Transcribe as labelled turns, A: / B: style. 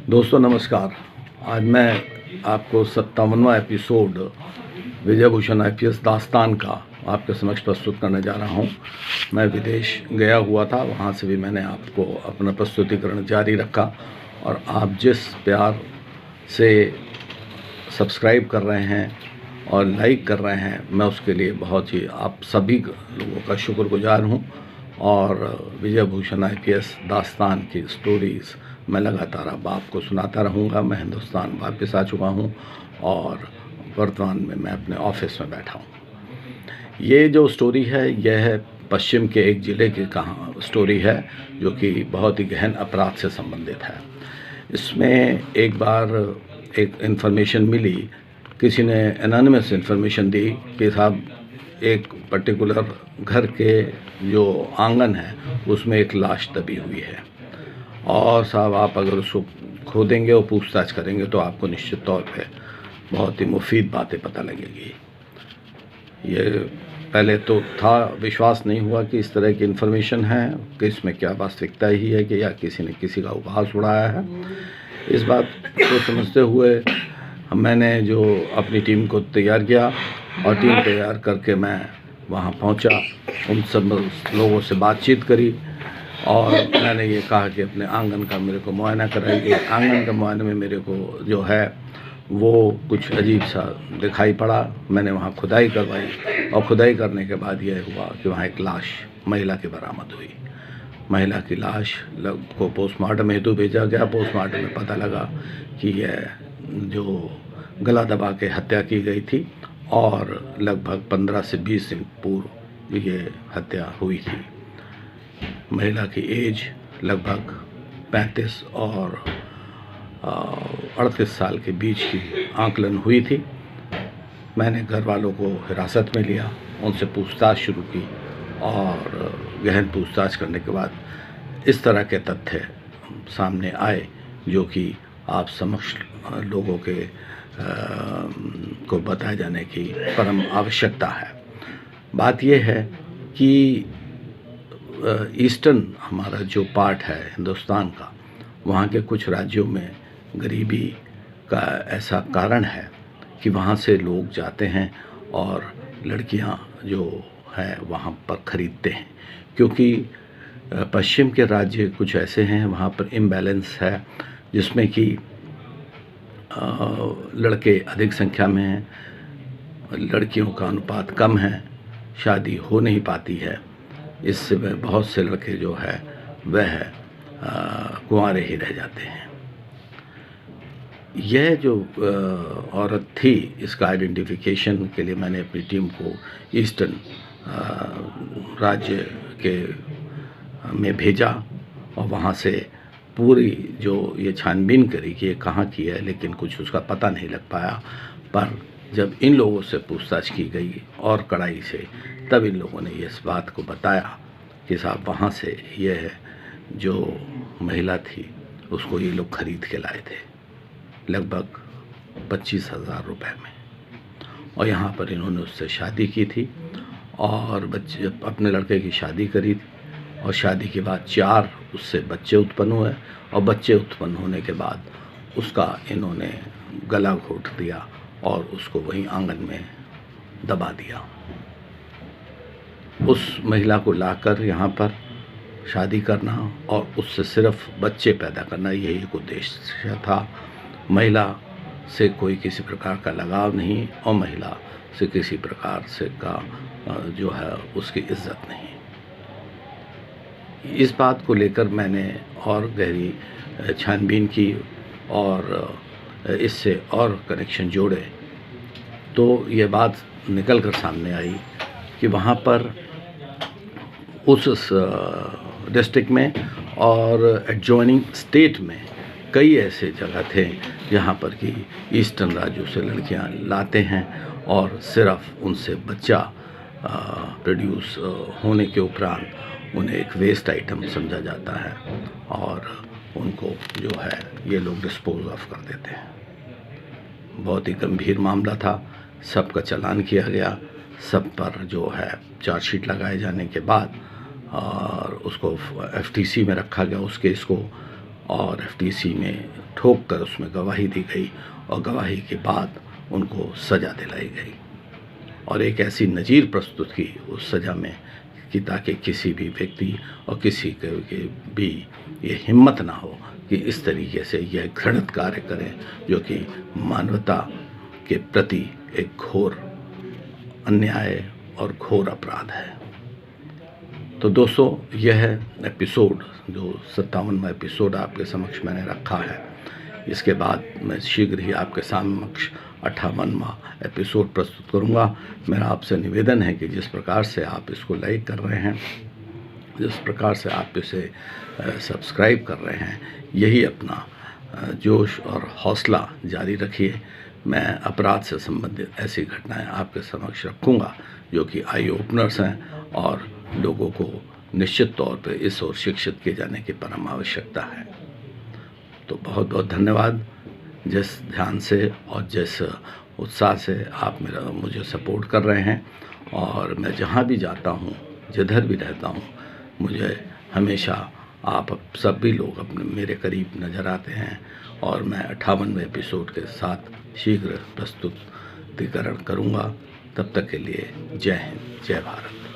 A: दोस्तों नमस्कार। आज मैं आपको 57वां एपिसोड विजय भूषण आईपीएस दास्तान का आपके समक्ष प्रस्तुत करने जा रहा हूं। मैं विदेश गया हुआ था, वहां से भी मैंने आपको अपना प्रस्तुतिकरण जारी रखा और आप जिस प्यार से सब्सक्राइब कर रहे हैं और लाइक कर रहे हैं, मैं उसके लिए बहुत ही आप सभी लोगों का शुक्रगुजार हूं। और विजय भूषण आईपीएस दास्तान की स्टोरीज़ मैं लगातार अब आपको सुनाता रहूँगा। मैं हिंदुस्तान वापस आ चुका हूँ और वर्तमान में मैं अपने ऑफिस में बैठा हूँ। ये जो स्टोरी है यह है पश्चिम के एक ज़िले की स्टोरी है जो कि बहुत ही गहन अपराध से संबंधित है। इसमें एक बार एक इन्फॉर्मेशन मिली, किसी ने एनोनिमस इन्फॉर्मेशन दी कि साहब एक पर्टिकुलर घर के जो आंगन है उसमें एक लाश दबी हुई है और साहब आप अगर उसको खोदेंगे और पूछताछ करेंगे तो आपको निश्चित तौर पे बहुत ही मुफीद बातें पता लगेगी। ये पहले तो था, विश्वास नहीं हुआ कि इस तरह की इन्फॉर्मेशन है कि इसमें क्या वास्तविकता ही है कि या किसी ने किसी का उपहास उड़ाया है। इस बात को समझते हुए मैंने जो अपनी टीम को तैयार किया और टीम तैयार करके मैं वहाँ पहुँचा, उन सब लोगों से बातचीत करी और मैंने ये कहा कि अपने आंगन का मेरे को मुआयना कराइए। आंगन का मुआयने में मेरे को जो है वो कुछ अजीब सा दिखाई पड़ा। मैंने वहाँ खुदाई करवाई और खुदाई करने के बाद यह हुआ कि वहाँ एक लाश महिला की बरामद हुई। महिला की लाश को पोस्टमार्टम हेतु भेजा गया। पोस्टमार्टम में पता लगा कि यह जो गला दबा के हत्या की गई थी और लगभग 15 से 20 दिन पूर्व ये हत्या हुई थी। महिला की एज लगभग 35 और 38 साल के बीच की आकलन हुई थी। मैंने घर वालों को हिरासत में लिया, उनसे पूछताछ शुरू की और गहन पूछताछ करने के बाद इस तरह के तथ्य सामने आए जो कि आप समक्ष लोगों के को बताए जाने की परम आवश्यकता है। बात यह है कि ईस्टर्न हमारा जो पार्ट है हिंदुस्तान का, वहाँ के कुछ राज्यों में गरीबी का ऐसा कारण है कि वहाँ से लोग जाते हैं और लड़कियाँ जो है वहाँ पर ख़रीदते हैं, क्योंकि पश्चिम के राज्य कुछ ऐसे हैं वहाँ पर इम्बैलेंस है जिसमें कि लड़के अधिक संख्या में हैं, लड़कियों का अनुपात कम है, शादी हो नहीं पाती है। इससे बहुत से लड़के जो है वह कुंवारे ही रह जाते हैं। यह जो औरत थी, इसका आइडेंटिफिकेशन के लिए मैंने अपनी टीम को ईस्टर्न राज्य के में भेजा और वहाँ से पूरी जो ये छानबीन करी कि ये कहाँ की है, लेकिन कुछ उसका पता नहीं लग पाया। पर जब इन लोगों से पूछताछ की गई और कड़ाई से, तब इन लोगों ने इस बात को बताया कि साहब वहाँ से यह जो महिला थी उसको ये लोग ख़रीद के लाए थे लगभग 25,000 रुपये में, और यहाँ पर इन्होंने उससे शादी की थी और बच्चे अपने लड़के की शादी करी थी और शादी के बाद 4 उससे बच्चे उत्पन्न हुए और बच्चे उत्पन्न होने के बाद उसका इन्होंने गला घोंट दिया और उसको वहीं आंगन में दबा दिया। उस महिला को लाकर यहाँ पर शादी करना और उससे सिर्फ बच्चे पैदा करना, यही एक उद्देश्य था। महिला से कोई किसी प्रकार का लगाव नहीं और महिला से किसी प्रकार से का जो है उसकी इज्जत नहीं। इस बात को लेकर मैंने और गहरी छानबीन की और इससे और कनेक्शन जोड़े तो ये बात निकल कर सामने आई कि वहाँ पर उस डिस्ट्रिक्ट में और एडजॉइनिंग स्टेट में कई ऐसे जगह थे जहाँ पर कि ईस्टर्न राज्यों से लड़कियाँ लाते हैं और सिर्फ उनसे बच्चा प्रोड्यूस होने के उपरांत उन्हें एक वेस्ट आइटम समझा जाता है और उनको जो है ये लोग डिस्पोज ऑफ कर देते हैं। बहुत ही गंभीर मामला था, सबका चालान किया गया, सब पर जो है चार्जशीट लगाए जाने के बाद और उसको एफटीसी में रखा गया उस केस को, और एफटीसी में ठोक कर उसमें गवाही दी गई और गवाही के बाद उनको सज़ा दिलाई गई और एक ऐसी नज़ीर प्रस्तुत की उस सज़ा में कि ताकि किसी भी व्यक्ति और किसी के भी ये हिम्मत ना हो कि इस तरीके से यह घृणित कार्य करें जो कि मानवता के प्रति एक घोर अन्याय और घोर अपराध है। तो दोस्तों, यह एपिसोड जो 57वां एपिसोड आपके समक्ष मैंने रखा है, इसके बाद मैं शीघ्र ही आपके समक्ष 58वां एपिसोड प्रस्तुत करूंगा। मेरा आपसे निवेदन है कि जिस प्रकार से आप इसको लाइक कर रहे हैं, जिस प्रकार से आप इसे सब्सक्राइब कर रहे हैं, यही अपना जोश और हौसला जारी रखिए। मैं अपराध से संबंधित ऐसी घटनाएं आपके समक्ष रखूंगा जो कि आई ओपनर्स हैं और लोगों को निश्चित तौर पर इस ओर शिक्षित किए जाने की परम आवश्यकता है। तो बहुत बहुत धन्यवाद जिस ध्यान से और जिस उत्साह से आप मुझे सपोर्ट कर रहे हैं। और मैं जहाँ भी जाता हूँ, जिधर भी रहता हूँ, मुझे हमेशा आप सभी लोग अपने मेरे करीब नज़र आते हैं और मैं 58वें एपिसोड के साथ शीघ्र प्रस्तुतिकरण करूँगा। तब तक के लिए जय हिंद, जय भारत।